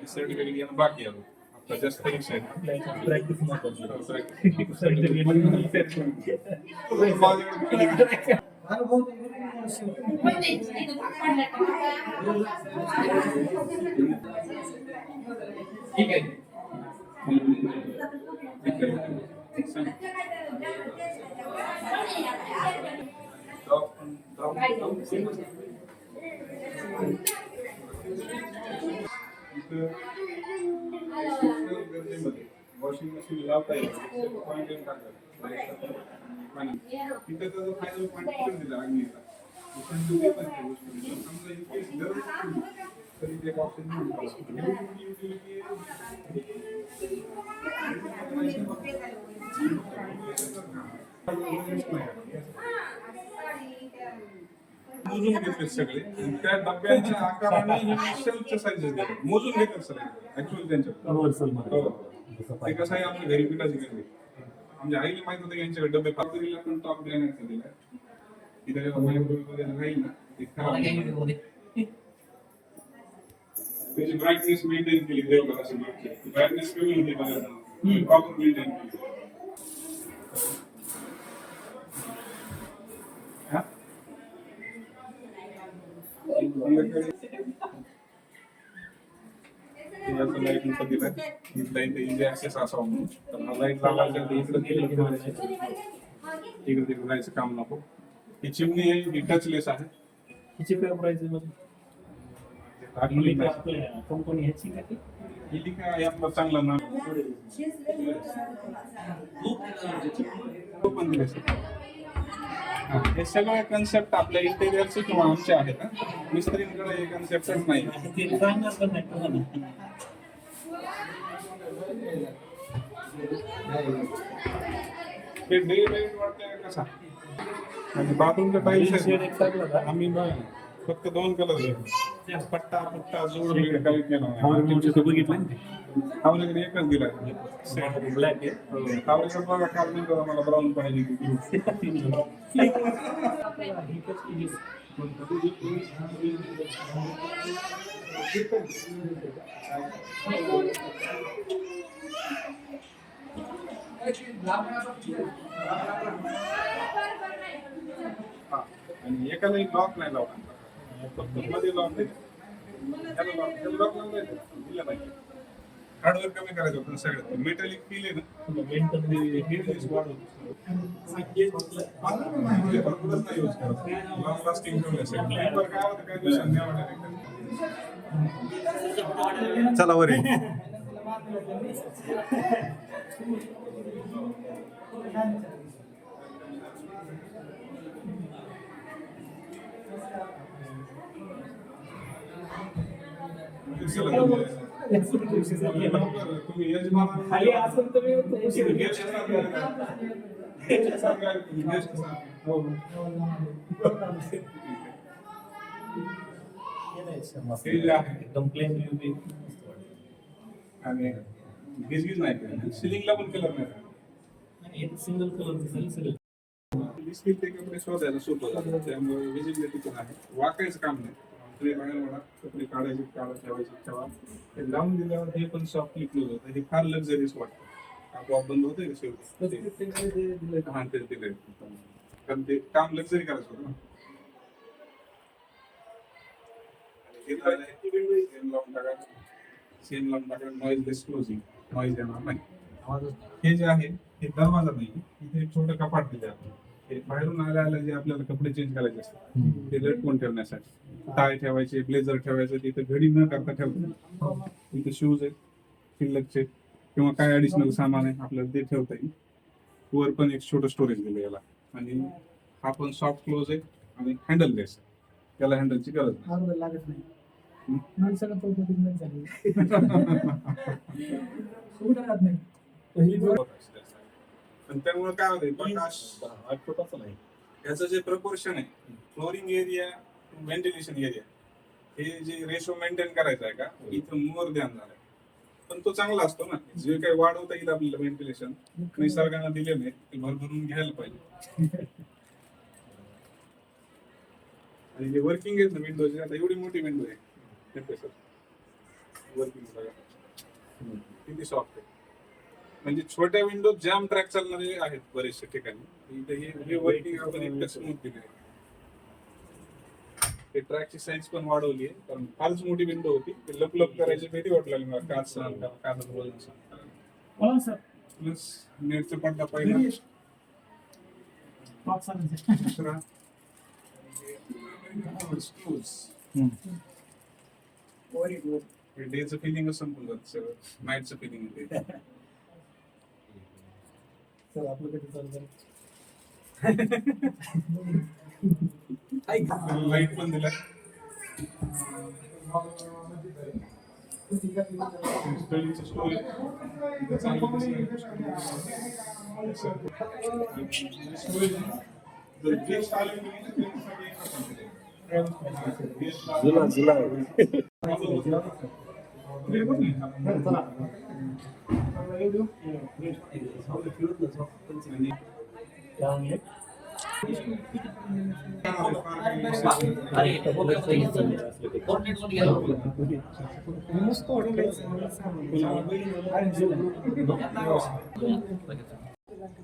Certificate घेणं बाकी आहे आता जास्त परीक्षा आहे प्रॅक्टिस महत्वाची ठीक आहे वॉशिंग मशीन लावता येईल पॉईंट येऊन टाकतात तिथे त्याचा फायदा पॉईंट करून दिला अग्नीला समजा इतकी गरज तरी ते ऑप्शन मोजून घेतले सगळे त्या डब्यांच्या आकाराने हे शेल्फच्या साईजेस देतात मोजून घेतात सगळे ऍक्च्युअली त्यांच्या ते कसं आहे आपल्या घरी पिठाची गरज म्हणजे आईला माहित होतं की यांच्याकडे डबे पातळीला पण टॉप देण्याचा दिला तिथे जेव्हा मायक्रोवेव्ह वगैरे राहील ना ते खराब त्याची ब्राईटनेस मेंटेन केली देवघर अशी ब्राईटनेस कमी होती बघा प्रॉपर मेंटेन केली लाईटिंगचा दिलाय इथला इथे इझी ऍक्सेस असावा म्हणून तर हा लाईट लावायचा इकडे तिकडे जायचं काम नको ही चिमणी आहे ही टचलेस आहे हिची काय प्राइस कंपनी ह्याची का ही काय आपला चांगला नाम पण दिले हे सगळे कन्सेप्ट आपल्या इंटेरियरचे किंवा आमचे आहेत मिस्त्रींकडे हे कन्सेप्टच नाही ते डे लाईट वाटतंय कसा आणि बाथरूमच्या टाईल्स आम्ही फक्त 2 कलर पट्टा पट्टा जोड कलेक्ट केला बघितलं आवल्याकडे एकच दिलाय ब्लॅक आहे आवल्याकडे बघा काल नाही करा मला ब्राऊन पाहिजे आणि एकाला एक लॉक नाही लावला फक्त मध्ये लॉक दिला नाही हार्डवेअर कमी करायचं होतं सगळ्यात मेटॅलिक फील आहे ना मेंटल चला वर खाली असेल तर एकदम प्लेन आणि गिजगिज नाही सिलिंगला पण कलर नाही सिंगल कलर ते कपडे शोधायला सोपं जातं त्यामुळे विजिबिलिटी पण आहे वाकायचं काम नाही कपडे बाहेर वडा कपडे काढायचे काढत ठेवायचे ठेवा ते लावून दिल्यावर हे पण सॉफ्टली क्लोज होतं हे फार लक्झरियस वाटतं आपोआप बंद होतंय का शेवटी हा ते दिलंय कारण ते काम लक्झरी करायचं होतं ना सेम लावून टाकायचं नॉइजलेस क्लोजिंग नॉइज येणार नाही हे जे आहे हे दरवाजा नाही इथे एक छोटं कपाट दिले आपण हे बाहेरून आल्या जे आपल्याला कपडे चेंज करायचे असतात ते लटकून ठेवण्यासाठी टाय ठेवायचे ब्लेझर ठेवायचे तिथे घडी न करता ठेवतो इथे शूज आहेत शिल्लकचे किंवा काय ऍडिशनल सामान आहे आपल्याला ते ठेवता येईल वर पण एक छोटं स्टोरेज दिलं याला आणि हा पण सॉफ्ट क्लोज आहे आणि हँडललेस त्याला हँडलची गरज लागत नाही पण त्यामुळे काय होतं प्रकाश याचं जे प्रपोर्शन आहे फ्लोरिंग एरिया व्हेंटिलेशन एरिया हे जे रेशो मेंटेन करायचं आहे का इथं मोर ध्यान झालंय पण तो चांगला असतो ना जे काही वाढवता येईल आपल्याला व्हेंटिलेशन निसर्गाने दिले नाही ते भरभरून घ्यायला पाहिजे आणि जे वर्किंग आहेत ना विंडोचे आता एवढी मोठी विंडो आहे वर्किंग बघा किती सॉफ्ट आहे. म्हणजे छोट्या विंडो जाम ट्रॅक चालणारे आहेत बरेचशा ठिकाणी. इथे हे वर्किंग आपण इतकं स्मूथ दिलं आहे. ते ट्रॅकची साईज पण वाढवली आहे कारण फारच मोठी विंडो होती. ते लप लप करायची भीती वाटू लागली मला. काच सहन करा, काचाचं वजन सहन करा. बोला सर. प्लस नेटचा पडदा पहिला दुसरा स्क्रूज. डेचं फिलिंग संपून जात सगळं. नाईटचं फिलिंग येते. सर आपलं कधी चालू लाईट पण दिला. स्टोरेजचं स्टोरेज चांगलं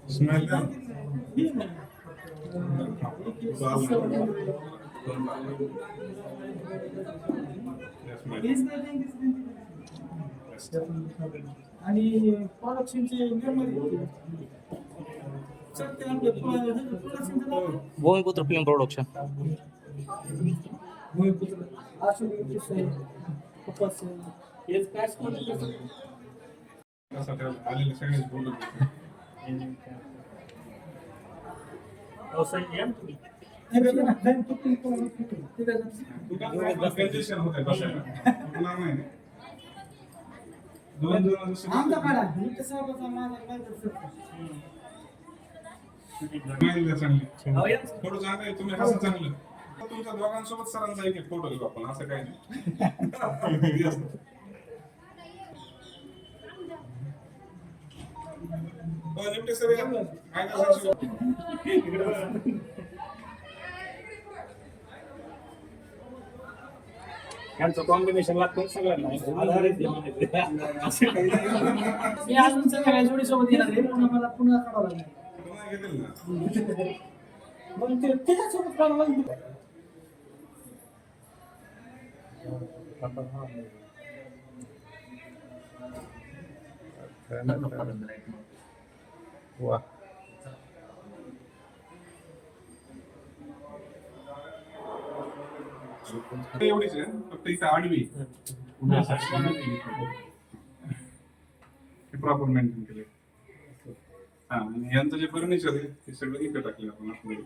स्मेल आणि प्रोडक्शनचे भूमिपुत्र फिल्म प्रोडक्शन. आलेले सगळेच बोलत कंजेशन होत आहे बसायला. होणार नाही. दोन जण जसं चांगली थोडं चांगलं आहे. तुम्ही हसा चांगलं. तुमच्या दोघांसोबत सरांचा एक फोटो घेऊ आपण. असं काही नाही. निमटे सर यांचं कॉम्बिनेशन लागतं सगळ्यांना. मी अजून सगळ्या जोडीसोबत येणार आहे. पुन्हा मला पुन्हा काढावं लागणार. घेतील ना. मग ते त्याच्यासोबत काढावं लागणार. वा एवढीच आहे फक्त इथं आडवी प्रॉपर मेंटेन केले. हा आणि यांचं जे फर्निचर आहे ते सगळं इथं टाकले आपण आतमध्ये.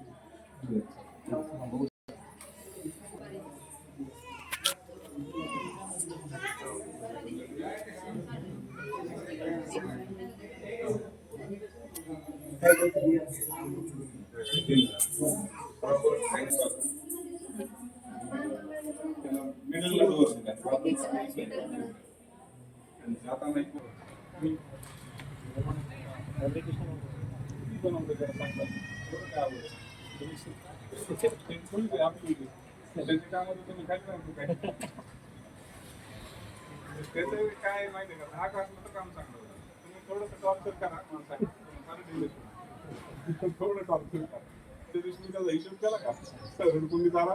मिडलला डोअर जाताना काय माहिती का आठ वाजता तर काम चांगलं होतं. तुम्ही थोडंसं टॉर्चर करा माणसाला. थोडं टॉर्चर करा. त्या दिवशी मी त्याचा हिशोब केला का सर तुम्ही चाला.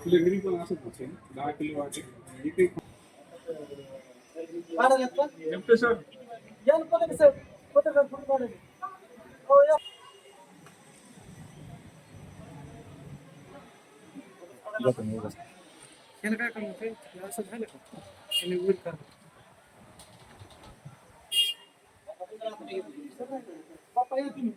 आपल्या घरी पण असंच असेल 10 किलो वाटे इथे सर या ना पहिले सर पत्रकार फोटो काढायचे. हो या. याला काय करणार ते असं झालं का आणि वर कर. बाप्पा या तुम्ही.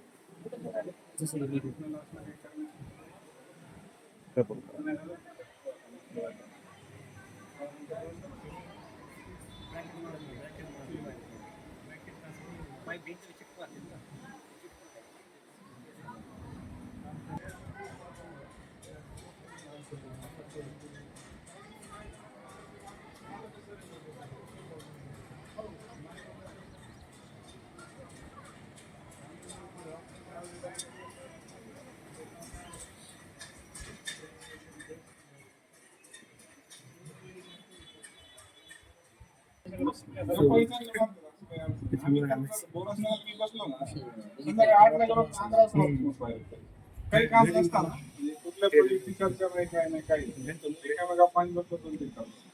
काही काम नसताना कुठल्या प्रोजेक्टची चर्चा नाही काय नाही काही नाही एकामेका पाणी बसतो 2-3 तास